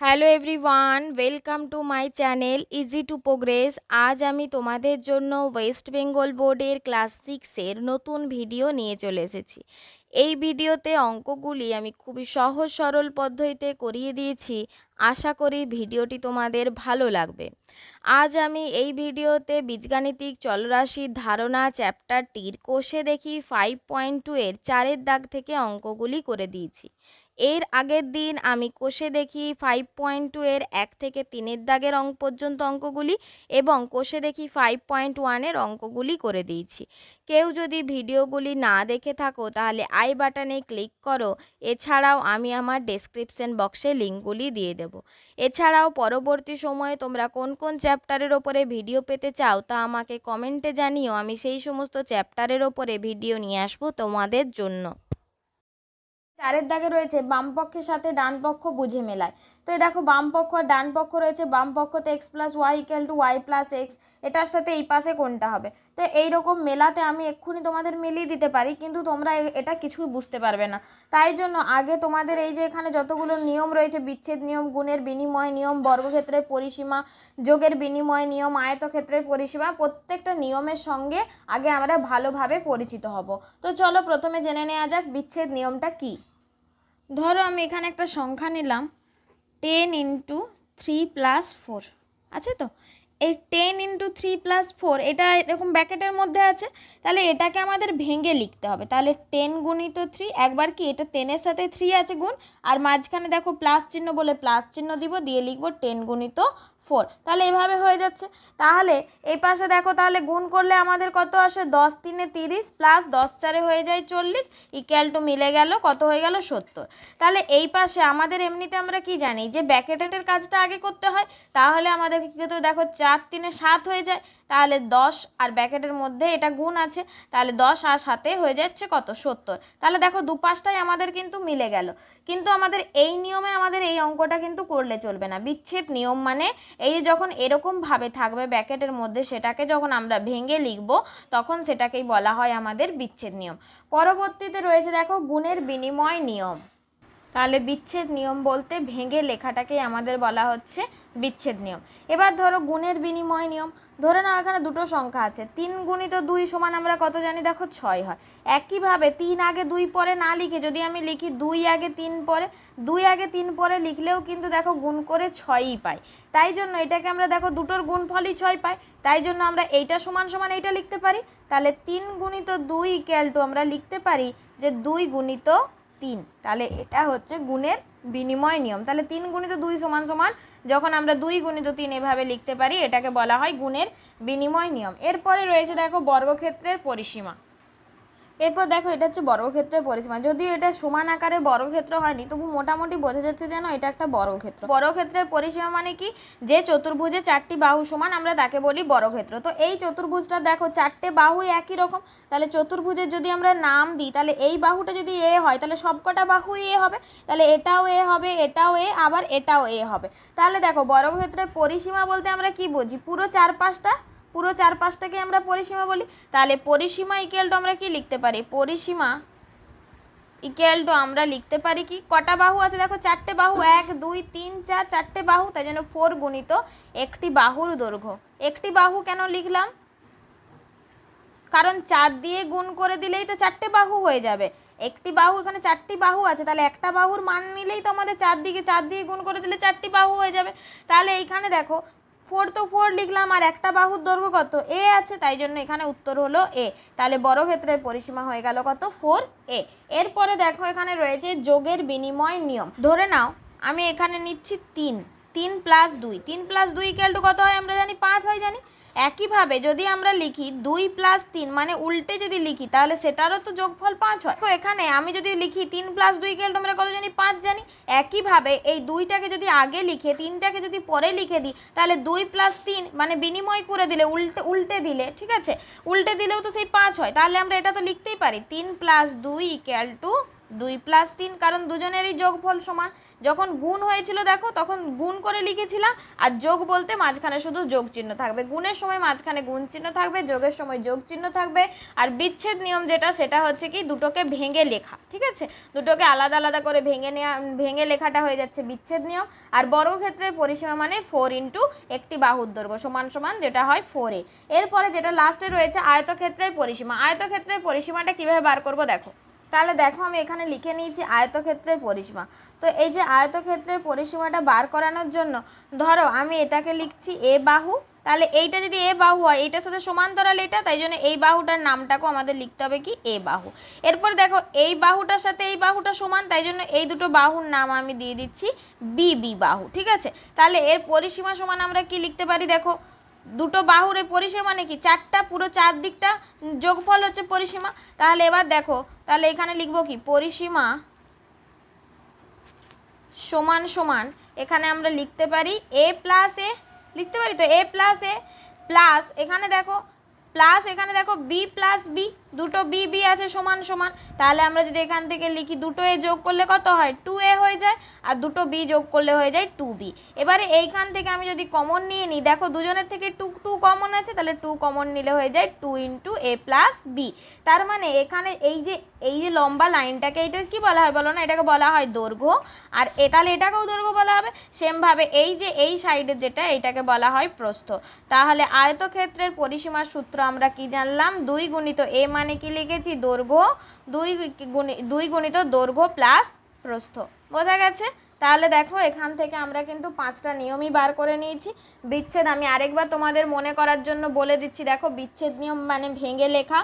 Hello everyone, welcome to my channel easy to progress. আজ আমি তোমাদের জন্য ওয়েস্ট বেঙ্গল বোর্ডের ক্লাস 6-এর নতুন ভিডিও নিয়ে চলে এসেছি। এই ভিডিওতে অঙ্কগুলি আমি খুবই সহজ সরল পদ্ধতিতে করিয়ে দিয়েছি। আশা করি ভিডিওটি তোমাদের ভালো লাগবে। আজ আমি এই ভিডিওতে বীজগাণিতিক চলরাশির ধারণা চ্যাপ্টারটির কোষে দেখি 5.2 এর 4-এর দাগ থেকে অঙ্কগুলি করে দিয়েছি। এর আগের দিন আমি কোষে দেখি 5.2 এর 1 থেকে 3-এর দাগের অঙ্ক পর্যন্ত অঙ্কগুলি এবং কোষে দেখি 5.1 এর অঙ্কগুলি করে দিয়েছি। কেউ যদি ভিডিওগুলি না দেখে থাকো তাহলে আই বাটনে ক্লিক করো। এছাড়াও আমি আমার ডেসক্রিপশন বক্সে লিঙ্কগুলি দিয়ে দেব। এছাড়াও পরবর্তী সময়ে তোমরা কোন কোন চ্যাপ্টারের ওপরে ভিডিও পেতে চাও তা আমাকে কমেন্টে জানিও। আমি সেই সমস্ত চ্যাপ্টারের ওপরে ভিডিও নিয়ে আসবো তোমাদের জন্য। 4-এর দাগে রয়েছে বাম পক্ষের সাথে ডান পক্ষ বুঝে মেলায়। তো এই দেখো বাম পক্ষ আর ডান পক্ষ রয়েছে। বাম পক্ষতে x plus Y equal to Y plus X, এটার সাথে এই পাশে কোনটা হবে। তো এইরকম মেলাতে আমি এক্ষুনি তোমাদের মিলিয়ে দিতে পারি, কিন্তু তোমরা এটা কিছুই বুঝতে পারবে না। তাই জন্য আগে তোমাদের এই যে এখানে যতগুলো নিয়ম রয়েছে, বিচ্ছেদ নিয়ম, গুণের বিনিময় নিয়ম, বর্গক্ষেত্রের পরিসীমা, যোগের বিনিময় নিয়ম, আয়তক্ষেত্রের পরিসীমা, প্রত্যেকটা নিয়মের সঙ্গে আগে আমরা ভালোভাবে পরিচিত হব। তো চলো প্রথমে জেনে নেওয়া যাক বিচ্ছেদ নিয়মটা কী। ধরো আমি এখানে একটা সংখ্যা নিলাম 10 ইন্টু 3 প্লাস 4, আছে তো? এই 10 ইন্টু 3 প্লাস 4 এটা এরকম ব্র্যাকেটের মধ্যে আছে, তাহলে এটাকে আমাদের ভেঙে লিখতে হবে। তাহলে 10 গুণিত 3, একবার কি এটা 10-এর সাথে 3 আছে গুণ, আর মাঝখানে দেখো প্লাস চিহ্ন বলে প্লাস চিহ্ন দিব, দিয়ে লিখবো 10 গুণিত 4। তাহলে এভাবে হয়ে যাচ্ছে। তাহলে এই পাশে দেখো, তাহলে গুণ করলে আমাদের কত আসে, 10 3-এ 30 প্লাস 10 4-এ হয়ে যায় 40, ইকুয়াল টু মিলে গেল কত হয়ে গেল 70। তাহলে এই পাশে আমাদের এমনিতে আমরা কি জানি যে ব্র্যাকেটের কাজটা আগে করতে হয়। তাহলে আমাদের কিন্তু দেখো 4 3-এ 7 হয়ে যায়, তাহলে 10 আর ব্র্যাকেটের মধ্যে এটা গুণ আছে, তাহলে 10 আর 7-এ হয়ে যাচ্ছে কত 70। তাহলে দেখো দুপাশটাই আমাদের কিন্তু মিলে গেল। কিন্তু আমাদের এই নিয়মে আমাদের এই অঙ্কটা কিন্তু করলে চলবে না। বিচ্ছেদ নিয়ম মানে এই যখন এরকমভাবে থাকবে ব্র্যাকেটের মধ্যে, সেটাকে যখন আমরা ভেঙে লিখব তখন সেটাকেই বলা হয় আমাদের বিচ্ছেদ নিয়ম। পরবর্তীতে রয়েছে দেখো গুণের বিনিময় নিয়ম। তাহলে বিচ্ছেদ নিয়ম বলতে ভেঙে লেখাটাকেই আমাদের বলা হচ্ছে বিচ্ছেদ নিয়ম। এবার ধরো গুণের বিনিময় নিয়ম। ধরে নাও এখানে দুটো সংখ্যা আছে, 3 গুণিত 2 সমান আমরা কত জানি, দেখো 6 হয়। একইভাবে 3 আগে 2 পরে না লিখে যদি আমি লিখি 2 আগে 3 পরে, 2 আগে 3 পরে লিখলেও কিন্তু দেখো গুণ করে 6ই পাই। তাই জন্য এটাকে আমরা দেখো দুটোর গুণফলই 6 পাই, তাই জন্য আমরা এইটা সমান সমান এইটা লিখতে পারি। তাহলে 3 গুণিত 2 ইকুয়াল টু আমরা লিখতে পারি যে 2 গুণিত 3। তাহলে এটা হচ্ছে গুণের বিনিময় নিয়ম। তাহলে 3 গুণিত 2 সমান সমান যখন আমরা 2 গুণিত 3 এভাবে লিখতে পারি, এটাকে বলা হয় গুণের বিনিময় নিয়ম। এরপরে রয়েছে দেখো বর্গক্ষেত্রের পরিসীমা। এরপর দেখো এটা হচ্ছে বর্গক্ষেত্রের পরিসীমা। যদিও এটা সমান আকারে বর্গক্ষেত্র হয়নি, তবু মোটামুটি বোঝা যাচ্ছে যেন এটা একটা বর্গক্ষেত্র। বর্গক্ষেত্রের পরিসীমা মানে কি, যে চতুর্ভুজে 4টি বাহু সমান আমরা তাকে বলি বর্গক্ষেত্র। তো এই চতুর্ভুজটা দেখো 4টে বাহু একই রকম, তাহলে চতুর্ভুজের যদি আমরা নাম দিই, তাহলে এই বাহুটা যদি এ হয় তাহলে সবকটা বাহু এ হবে, তাহলে এটাও এ হবে, এটাও এ, আবার এটাও এ হবে। তাহলে দেখো বর্গক্ষেত্রের পরিসীমা বলতে আমরা কি বুঝি, পুরো চারপাশটাকে আমরা পরিসীমা বলি। তাহলে পরিসীমা ইকুয়াল টু আমরা কি লিখতে পারি, পরিসীমা ইকুয়াল টু আমরা লিখতে পারি কি, কটা বাহু আছে দেখো 4টে বাহু, 1 2 3 4, 4টে বাহু, তাই জন্য 4 গুণিত একটি বাহুর দৈর্ঘ্য। একটি বাহু কেন লিখলাম, কারণ 4 দিয়ে গুণ করে দিলেই তো 4টে বাহু হয়ে যাবে। একটি বাহু, এখানে 4টি বাহু আছে, তাহলে একটা বাহুর মান নিলেই তো আমাদের 4 দিয়ে গুণ করে দিলে 4টি বাহু হয়ে যাবে। তাহলে এইখানে দেখো 4 তো 4 লিখলাম, আর একটা বাহুর দৈর্ঘ্য কত এ আছে, তাই জন্য এখানে উত্তর হলো এ। তাহলে বর্গক্ষেত্রের পরিসীমা হয়ে গেল কত 4a। এরপরে দেখো এখানে রয়েছে যোগের বিনিময় নিয়ম। ধরে নাও আমি এখানে নিচ্ছি 3 প্লাস 2, 3 প্লাস 2 ইকুয়াল টু কত হয় আমরা জানি, 5 হয় জানি। একইভাবে যদি আমরা লিখি 2 প্লাস 3 মানে উল্টে যদি লিখি, তাহলে সেটারও তো যোগফল 5 হয়। তো এখানে আমি যদি লিখি 3 প্লাস 2 ইকুয়াল টু আমরা কত জানি, 5 জানি। একইভাবে এই 2টাকে যদি আগে লিখে 3টাকে যদি পরে লিখে দিই, তাহলে 2 প্লাস 3 মানে বিনিময় করে দিলে, উল্টে দিলে, ঠিক আছে, উল্টে দিলেও তো সেই 5 হয়। তাহলে আমরা এটা তো লিখতেই পারি 3 প্লাস 2 ইকুয়াল টু 2+3, কারণ দুজনেরই যোগফল সমান। যখন গুণ হয়েছিল দেখো তখন গুণ করে লিখেছিলাম, আর যোগ বলতে মাঝখানে শুধু যোগ চিহ্ন থাকবে, গুণের সময় মাঝখানে গুণ চিহ্ন থাকবে, যোগের সময় যোগ চিহ্ন থাকবে। আর বিচ্ছেদ নিয়ম যেটা, সেটা হচ্ছে কি দুটোকে ভেঙে লেখা, ঠিক আছে, দুটোকে আলাদা আলাদা করে ভেঙে লেখাটা হয়ে যাচ্ছে বিচ্ছেদ নিয়ম। আর বর্গক্ষেত্রের পরিসীমা মানে 4 ইন্টু একটি বাহুর দৈর্ঘ্য সমান সমান যেটা হয় 4a। এরপরে যেটা লাস্টে রয়েছে আয়তক্ষেত্রের পরিসীমা। আয়তক্ষেত্রের পরিসীমাটা কিভাবে বার করব দেখো, তাহলে দেখো আমি এখানে লিখে নিয়েছি আয়তক্ষেত্রের পরিসীমা। তো এই যে আয়তক্ষেত্রের পরিসীমাটা বার করানোর জন্য ধরো আমি এটাকে লিখছি এ বাহু, তাহলে এইটা যদি এ বাহু হয় এইটার সাথে সমান্তরাল এটা, তাই জন্য এই বাহুটার নামটাকেও আমাদের লিখতে হবে কি এ বাহু। এরপর দেখো এই বাহুটার সাথে এই বাহুটা সমান, তাই জন্য এই দুটো বাহুর নাম আমি দিয়ে দিচ্ছি বি বাহু, ঠিক আছে। তাহলে এর পরিসীমা সমান আমরা কি লিখতে পারি দেখো, দুটো বাহুর এই পরিসীমা মানে কি চারটা, পুরো চার দিকটা যোগফল হচ্ছে পরিসীমা। তাহলে এবার দেখো, তাহলে এখানে লিখবো কি পরিসীমা সমান সমান, এখানে আমরা লিখতে পারি এ প্লাস এ, লিখতে পারি তো এ প্লাস এ প্লাস এখানে দেখো বি প্লাস বি, দুটো বি আছে সমান সমান। তাহলে আমরা যদি এখান থেকে লিখি দুটো এ যোগ করলে কত হয় 2a হয়ে যায়, আর দুটো বি যোগ করলে হয়ে যায় 2b। এবারে এইখান থেকে আমি যদি কমন নিয়ে নিই, দেখো দুজনের থেকে 2 কমন আছে, তাহলে 2 কমন নিলে হয়ে যায় 2 ইন্টু এ প্লাস বি। তার মানে এখানে এই যে লম্বা লাইনটাকে এইটা কি বলা হয় বলো না, এটাকে বলা হয় দৈর্ঘ্য। আর তাহলে এটাকেও দৈর্ঘ্য বলা হবে। সেমভাবে এই যে এই সাইডের যেটা, এইটাকে বলা হয় প্রস্থ। তাহলে আয়তক্ষেত্রের পরিসীমার সূত্র আমরা কি জানলাম, 2 গুণিত এ মানে কি লিখেছি দৈর্ঘ্য, 2 গুণিত দৈর্ঘ্য প্লাস প্রস্থ। বোঝা গেছে? তাহলে দেখো এখান থেকে আমরা কিন্তু 5টা নিয়মই বার করে নিয়েছি। বিচ্ছেদ আমি আরেকবার তোমাদের মনে করার জন্য বলে দিচ্ছি, দেখো বিচ্ছেদ নিয়ম মানে ভেঙে লেখা।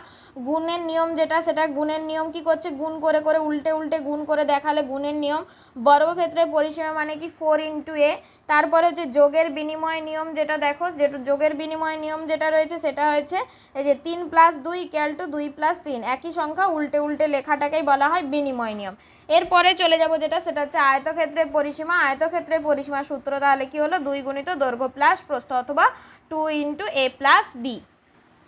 গুণের নিয়ম যেটা, সেটা গুণের নিয়ম কি করছে, গুণ করে করে উল্টে উল্টে গুণ করে দেখালে গুণের নিয়ম। বর্গক্ষেত্রের পরিসীমা মানে কি 4 ইন্টু এ। তারপরে হচ্ছে যোগের বিনিময় নিয়ম, যেটা দেখো যেটা যোগের বিনিময় নিয়ম যেটা রয়েছে সেটা হয়েছে এই যে 3 + 2 = 2 + 3, একই সংখ্যা উল্টে উল্টে লেখাটাকেই বলা হয় বিনিময় নিয়ম। এরপরে চলে যাব যেটা, সেটা হচ্ছে আয়তক্ষেত্রের পরিসীমা। আয়তক্ষেত্রের পরিসীমার সূত্র তাহলে কি হলো, 2 গুণিত দৈর্ঘ্য প্লাস প্রস্থ, অথবা 2 ইন্টু এ প্লাস বি।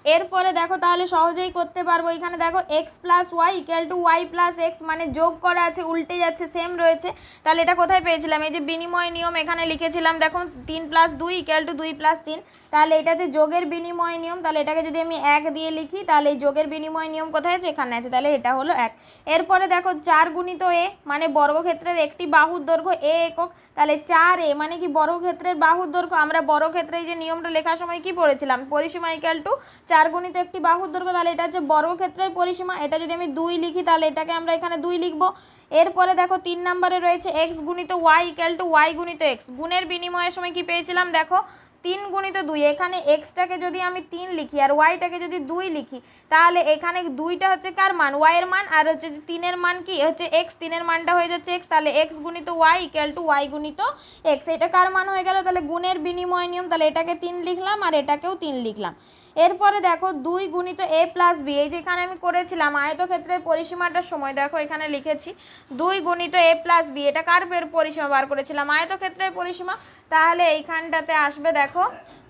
এরপরে দেখো তাহলে সহজেই করতে পারবো, এখানে দেখো x + y = y + x, মানে যোগ করা আছে উল্টে যাচ্ছে সেম রয়েছে। তাহলে এটা কোথায় পেয়েছিলাম, এই যে বিনিময় নিয়ম এখানে লিখেছিলাম, দেখো 3 + 2 = 2 + 3। তাহলে এটাতে যোগের বিনিময় নিয়ম, তাহলে এটাকে যদি আমি 1 দিয়ে লিখি, তাহলে এই যোগের বিনিময় নিয়ম কোথায় আছে, এখানে আছে, তাহলে এটা হলো 1। এরপরে দেখো 4 গুণিত এ মানে বর্গক্ষেত্রের একটি বাহুর দৈর্ঘ্য এ একক, তাহলে 4a মানে কি বর্গক্ষেত্রের বাহুর দৈর্ঘ্য। আমরা বর্গক্ষেত্রে এই যে নিয়মটা লেখার সময় কি পড়েছিলাম, পরিসীমা = 4 গুণিত একটি বাহুর দৈর্ঘ্য, তাহলে এটা হচ্ছে বর্গক্ষেত্রের পরিসীমা। এটা যদি আমি 2 লিখি, তাহলে এটাকে আমরা এখানে 2 লিখব। এরপরে দেখো 3 নম্বরে রয়েছে x গুণিত y = y গুণিত x। গুণের বিনিময়ের সময় কি পেয়েছিলাম দেখো, 3 গুণিত 2, এখানে এক্সটাকে যদি আমি 3 লিখি আর ওয়াইটাকে যদি 2 লিখি, তাহলে এখানে 2টা হচ্ছে কার মান, y এর মান, আর হচ্ছে 3-এর মান কি হচ্ছে x, 3-এর মানটা হয়ে যাচ্ছে x। তাহলে x গুণিত y = y গুণিত x, এটা কার মান হয়ে গেল, তাহলে গুণের বিনিময় নিয়ম, তাহলে এটাকে 3 লিখলাম আর এটাকেও 3 লিখলাম। এরপরে দেখো 2 গুণিত a প্লাস বি, এই যে এখানে আমি করেছিলাম আয়তক্ষেত্রের পরিসীমাটার সময়, দেখো এখানে লিখেছি 2 গুণিত a প্লাস বি, এটা কার পরিসীমা বার করেছিলাম, আয়তক্ষেত্রের পরিসীমা। তাহলে এইখানটাতে আসবে দেখো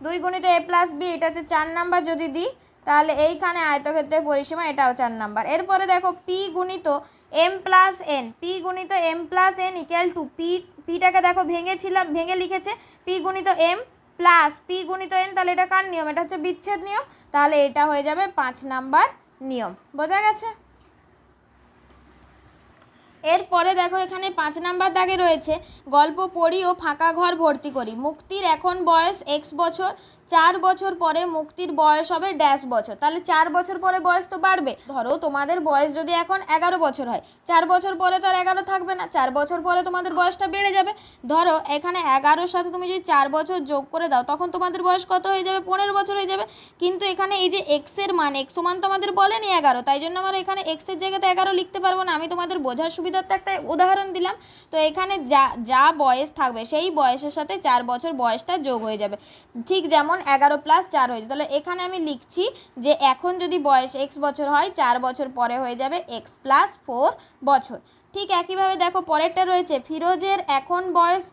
2 গুণিত a প্লাস বি, এটা হচ্ছে 4 নাম্বার যদি দিই, তাহলে এইখানে আয়তক্ষেত্রের পরিসীমা এটাও 4 নাম্বার। এরপরে দেখো p গুণিত m প্লাস n, p গুণিত m প্লাস n = পিটাকে দেখো ভেঙে লিখেছে p গুণিত m প্লাস p গুণিত n, তাহলে এটা কার নিয়ম, এটা হচ্ছে বিচ্ছেদ নিয়ম। তাহলে এটা হয়ে যাবে 5 নাম্বার নিয়ম। বোঝা গেছে? এরপরে দেখো এখানে 5 নাম্বার দাগে রয়েছে গল্প পড়ি ও ফাঁকা ঘর ভর্তি করি। মুক্তির এখন বয়স x বছর, 4 বছর পরে মুক্তির বয়স হবে ড্যাশ বছর। তাহলে 4 বছর পরে বয়স তো বাড়বে। ধরো তোমাদের বয়স যদি এখন 11 বছর হয়, 4 বছর পরে তো আর 11 থাকবে না, 4 বছর পরে তোমাদের বয়সটা বেড়ে যাবে। ধরো এখানে 11-র সাথে তুমি যদি 4 বছর যোগ করে দাও, তখন তোমাদের বয়স কত হয়ে যাবে, 15 বছর হয়ে যাবে। কিন্তু এখানে এই যে x এর মান, x সমান তোমাদের বলেনি 11, তাই জন্য আমরা এখানে x এর জায়গাতে 11 লিখতে পারবো না। আমি তোমাদের বোঝার সুবিধার্থে একটা উদাহরণ দিলাম। তো এখানে যা বয়স থাকবে সেই বয়সের সাথে 4 বছর বয়সটা যোগ হয়ে যাবে, ঠিক যেমন 11 + 4 হয়ে যাবে। তাহলে এখানে আমি লিখছি যে এখন যদি বয়স x বছর হয়, 4 বছর পরে হয়ে যাবে x + 4 বছর। ঠিক একইভাবে দেখো পরেরটা রয়েছে ফিরোজের এখন বয়স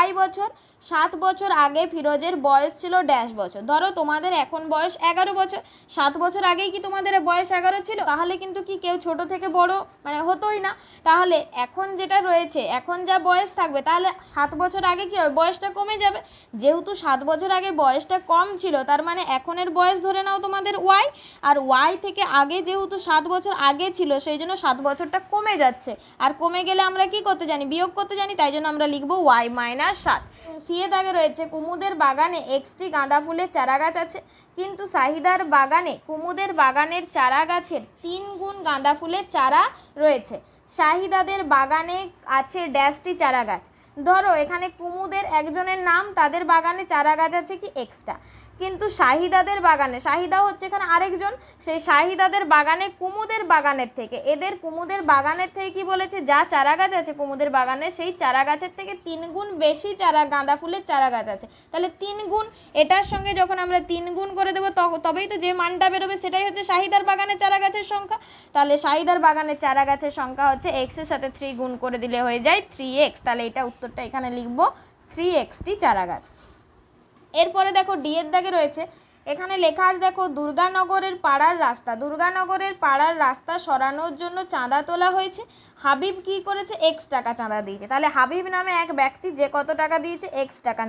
y বছর, 7 বছর আগে ফিরোজের বয়স ছিল ড্যাশ বছর। ধরো তোমাদের এখন বয়স 11 বছর, 7 বছর আগেই কি তোমাদের বয়স 11 ছিল? তাহলে কিন্তু কি কেউ ছোট থেকে বড় মানে হতোই না। তাহলে এখন যেটা রয়েছে, এখন যা বয়স থাকবে, তাহলে 7 বছর আগে কি হবে, বয়সটা কমে যাবে। যেহেতু 7 বছর আগে বয়সটা কম ছিল, তার মানে এখনের বয়স ধরে নাও তোমাদের ওয়াই, আর ওয়াই থেকে আগে যেহেতু 7 বছর আগে ছিল, সেই জন্য 7 বছরটা কমে যাচ্ছে। আর কমে গেলে আমরা কি করতে জানি, বিয়োগ করতে জানি, তাই জন্য আমরা লিখবো ওয়াই মাইনাস 7। সি এর দাগে রয়েছে কুমুদের বাগানে এক্সটি গাঁদা ফুলের চারা গাছ আছে, কিন্তু শাহিদার বাগানে কুমুদের বাগানের চারা গাছের 3 গুণ গাঁদা ফুলের চারা রয়েছে। শাহিদাদের বাগানে আছে ড্যাশটি চারা গাছ। ধরো এখানে কুমুদের একজনের নাম, তাদের বাগানে চারা গাছ আছে কি এক্সট্রা, কিন্তু শাহিদাদের বাগানে, শাহিদা হচ্ছে এখানে আরেকজন, সেই শাহিদাদের বাগানে কুমুদের বাগানের থেকে, এদের কুমুদের বাগানের থেকে কি বলেছে, যা চারা গাছ আছে কুমুদের বাগানে, সেই চারা গাছের থেকে 3 গুণ বেশি চারা গাঁদা ফুলের চারা গাছ আছে। তাহলে 3 গুণ, এটার সঙ্গে যখন আমরা 3 গুণ করে দেবো তবেই তো যে মানটা বেরোবে সেটাই হচ্ছে শাহিদার বাগানের চারা গাছের সংখ্যা। তাহলে শাহিদার বাগানের চারা গাছের সংখ্যা হচ্ছে এক্সের সাথে 3 গুণ করে দিলে হয়ে যায় 3x। তাহলে এটা উত্তরটা এখানে লিখবো 3xটি চারা গাছ। এরপরে দেখো ডি এর দাগে রয়েছে, এখানে লেখা আছে দেখো দুর্গানগরের পাড়ার রাস্তা, দুর্গানগরের পাড়ার রাস্তা সরানোর জন্য চাঁদা তোলা হয়েছে। হাবিব কি করেছে, এক্স টাকা চাঁদা দিয়েছে। তাহলে হাবিব নামে এক ব্যক্তি যে কত টাকা দিয়েছে, এক্স টাকা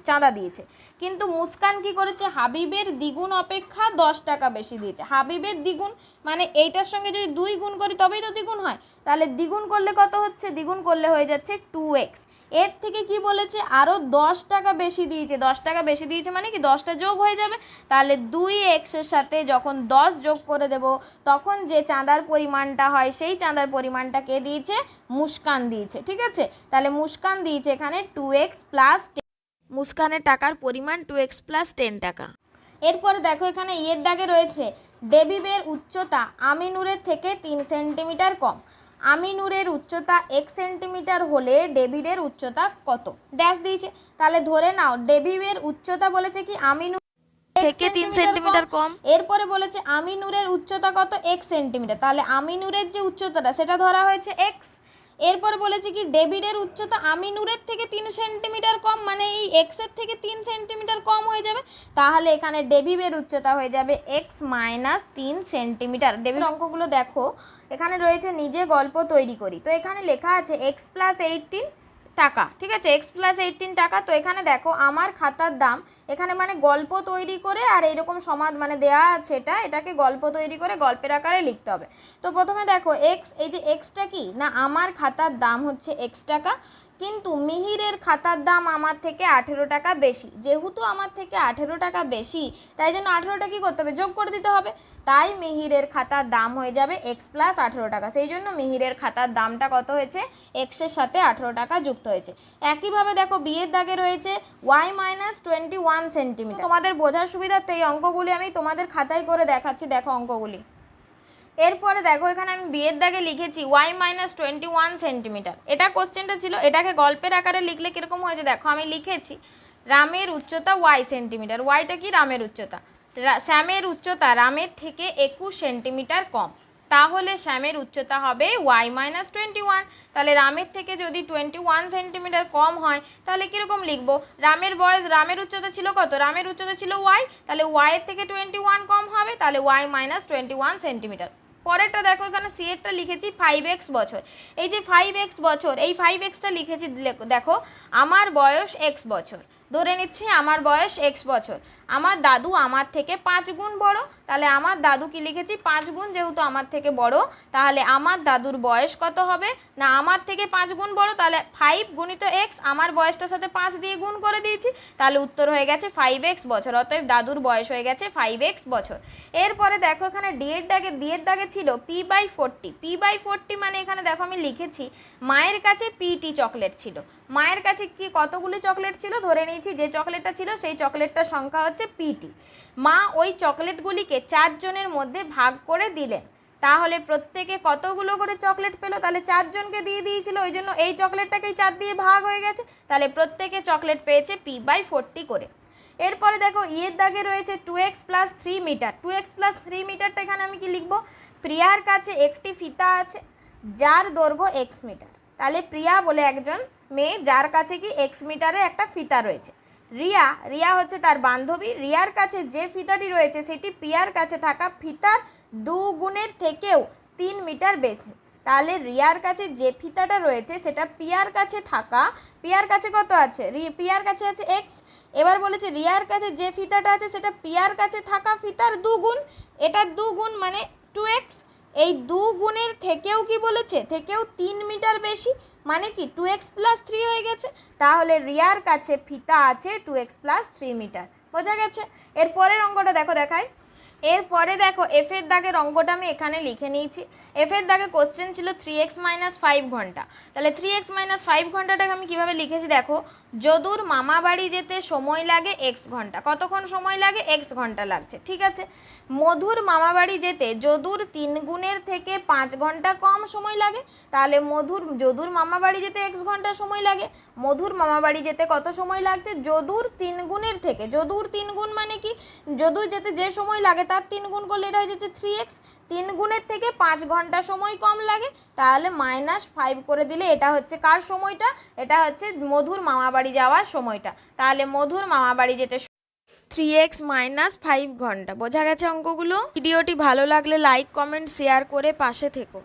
চাঁদা দিয়েছে। কিন্তু মুস্কান কি করেছে, হাবিবের দ্বিগুণ অপেক্ষা 10 টাকা বেশি দিয়েছে। হাবিবের দ্বিগুণ মানে এইটার সঙ্গে যদি 2 গুণ করি তবেই তো দ্বিগুণ হয়। তাহলে দ্বিগুণ করলে কত হচ্ছে, দ্বিগুণ করলে হয়ে যাচ্ছে 2x। এর থেকে কি বলেছে, আরও 10 টাকা বেশি দিয়েছে। 10 টাকা বেশি দিয়েছে মানে কি 10টা যোগ হয়ে যাবে। তাহলে 2x এর সাথে যখন 10 যোগ করে দেব, তখন যে চাঁদার পরিমাণটা হয় সেই চাঁদার পরিমাণটা কে দিয়েছে, মুস্কান দিয়েছে। ঠিক আছে, তাহলে মুস্কান দিয়েছে এখানে 2x প্লাস 10। মুস্কানের টাকার পরিমাণ 2x প্লাস 10 টাকা। এরপরে দেখো এখানে ইয়ের দাগে রয়েছে ডেভিডের উচ্চতা আমিনুরের থেকে 3 সেন্টিমিটার কম। আমিনুরের উচ্চতা 1 সেন্টিমিটার হলে ডেভিডের উচ্চতা কত, ড্যাশ দিয়েছে। তাহলে ধরে নাও ডেভিডের উচ্চতা বলেছে কি আমিনুর থেকে 3 সেন্টিমিটার কম। এরপরে বলেছে আমিনুরের উচ্চতা কত, 1 সেন্টিমিটার। তাহলে আমিনুরের যে উচ্চতাটা সেটা ধরা হয়েছে x। এরপর বলেছে কি ডেভিডের উচ্চতা আমিনুরের থেকে 3 সেন্টিমিটার কম, মানে এই x এর থেকে 3 সেন্টিমিটার কম হয়ে যাবে। তাহলে এখানে ডেভিডের উচ্চতা হয়ে যাবে x মাইনাস 3 সেন্টিমিটার। ডেভিড অঙ্কগুলো দেখো, এখানে রয়েছে নিজে গল্প তৈরি করি। তো এখানে লেখা আছে x প্লাস 18 টাকা। ঠিক আছে, x প্লাস 18 টাকা। তো এখানে দেখো আমার খাতার দাম, এখানে মানে গল্প তৈরি করে আর এইরকম সমাজ মানে দেয়া আছে, এটাকে গল্প তৈরি করে গল্পের আকারে লিখতে হবে। তো প্রথমে দেখো x, এই যে xটা কি না, আমার খাতার দাম হচ্ছে x টাকা, কিন্তু মিহিরের খাতার দাম আমার থেকে 18 টাকা বেশি। যেহেতু আমার থেকে 18 টাকা বেশি, তাই জন্য 18টা কী করতে হবে, যোগ করে দিতে হবে। তাই মিহিরের খাতার দাম হয়ে যাবে x প্লাস 18 টাকা। সেই জন্য মিহিরের খাতার দামটা কত হয়েছে, x এর সাথে 18 টাকা যুক্ত হয়েছে। একইভাবে দেখো বিয়ের দাগে রয়েছে y মাইনাস 21 সেন্টিমিটার। তোমাদের বোঝার সুবিধার্থে এই অঙ্কগুলি আমি তোমাদের খাতায় করে দেখাচ্ছি, দেখো অঙ্কগুলি। এরপরে দেখো এখানে আমি বিয়ের দাগে লিখেছি y মাইনাস 21 সেন্টিমিটার। এটা কোশ্চেনটা ছিল, এটাকে গল্পের আকারে লিখলে কীরকম হয়েছে দেখো, আমি লিখেছি রামের উচ্চতা y সেন্টিমিটার। ওয়াইটা কি, রামের উচ্চতা। শ্যামের উচ্চতা রামের থেকে 21 সেন্টিমিটার কম, তাহলে শ্যামের উচ্চতা হবে y মাইনাস 21। তাহলে রামের থেকে যদি 21 সেন্টিমিটার কম হয় তাহলে কীরকম লিখবো, রামের উচ্চতা ছিল কত, রামের উচ্চতা ছিল y, তাহলে y এর থেকে 21 কম হবে, তাহলে y মাইনাস 21 সেন্টিমিটার। পরেরটা দেখো এখানে সি এরটা লিখেছি 5x বছর। এই যে 5x বছর, এই 5xটা লিখেছি, দেখো আমার বয়স x বছর, ধরে নিচ্ছি আমার বয়স x বছর। আমার দাদু আমার থেকে 5 গুণ বড়, তাহলে আমার দাদু কি লিখেছি 5 গুণ, যেহেতু আমার থেকে বড়, তাহলে আমার দাদুর বয়স কত হবে না, আমার থেকে 5 গুণ বড়, তাহলে 5 গুণিত x, আমার বয়সটার সাথে 5 দিয়ে গুণ করে দিয়েছি, তাহলে উত্তর হয়ে গেছে 5x বছর। অতএব দাদুর বয়স হয়ে গেছে 5x বছর। এরপরে দেখো এখানে ডি এর দাগে ছিল p/40। p/40 মানে এখানে দেখো আমি লিখেছি মায়ের কাছে পিটি চকলেট ছিল। মায়ের কাছে কি কতগুলি চকলেট ছিল, ধরে নিয়েছি যে চকলেটটা ছিল সেই চকলেটটার সংখ্যা হচ্ছে পিটি। মা ওই চকলেটগুলিকে 4 জনের মধ্যে ভাগ করে দিলেন, তাহলে প্রত্যেকে কতগুলো করে চকলেট পেলো, তাহলে 4 জনকে দিয়ে দিয়েছিল, ওই জন্য এই চকলেটটাকেই 4 দিয়ে ভাগ হয়ে গেছে, তাহলে প্রত্যেকে চকলেট পেয়েছে p/40 করে। এরপরে দেখো ইয়ের দাগে রয়েছে 2x plus 3 metre. 2x plus 3 মিটারটা এখানে আমি কি লিখবো, প্রিয়ার কাছে একটি ফিতা আছে যার দৈর্ঘ্য x মিটার। তাহলে প্রিয়া বলে একজন মেয়ে, যার কাছে কি x মিটারে একটা ফিতা রয়েছে। রিয়া হচ্ছে তার বান্ধবী। রিয়ার কাছে যে ফিতাটি রয়েছে সেটি প্রিয়ার কাছে থাকা ফিতার 2 গুণের থেকেও 3 মিটার বেশি। তাহলে রিয়ার কাছে যে ফিতাটা রয়েছে সেটা প্রিয়ার কাছে থাকা, প্রিয়ার কাছে কত আছে, প্রিয়ার কাছে আছে x। এবার বলেছে রিয়ার কাছে যে ফিতাটা আছে সেটা প্রিয়ার কাছে থাকা ফিতার 2 গুণ, এটা 2 গুণ মানে 2x। এই 2 গুণের থেকেও কি বলেছে, থেকেও 3 মিটার বেশি, মানে কি 2x প্লাস 3 হয়ে গেছে। তাহলে রিয়ার কাছে ফিতা আছে 2x প্লাস 3 মিটার। বোঝা গেছে? এর পরের অঙ্কটা দেখায়। এরপরে দেখো এফের দাগের অঙ্কটা আমি এখানে লিখে নিয়েছি। এফের দাগে কোশ্চেন ছিল 3x - 5 ঘন্টা। তাহলে 3x - 5 ঘন্টাটাকে আমি কিভাবে লিখেছি দেখো, যদুর মামা বাড়ি যেতে সময় লাগে x ঘন্টা। কতক্ষণ সময় লাগে? x ঘন্টা লাগছে, ঠিক আছে। মধুর মামা বাড়ি যেতে যদুর 3 গুণের থেকে 5 ঘন্টা কম সময় লাগে। তাহলে যদুর মামা বাড়ি যেতে x ঘন্টা সময় লাগে। মধুর মামা বাড়ি যেতে কত সময় লাগছে? যদুর 3 গুণের থেকে, যদুর 3 গুণ মানে কি, যদুর যেতে যে সময় লাগে তার 3 গুণ করলে এটা হয়ে যাচ্ছে 3x। 3 গুণের থেকে 5 ঘন্টা সময় কম লাগে, তাহলে -5 করে দিলে এটা হচ্ছে কার সময়টা, এটা হচ্ছে মধুর মামা বাড়ি যাওয়ার সময়টা। তাহলে মধুর মামা বাড়ি যেতে 3x - 5 ঘন্টা। বোঝা গেছে অঙ্কগুলো? ভিডিওটি ভালো লাগলে লাইক, কমেন্ট, শেয়ার করে পাশে থেকো।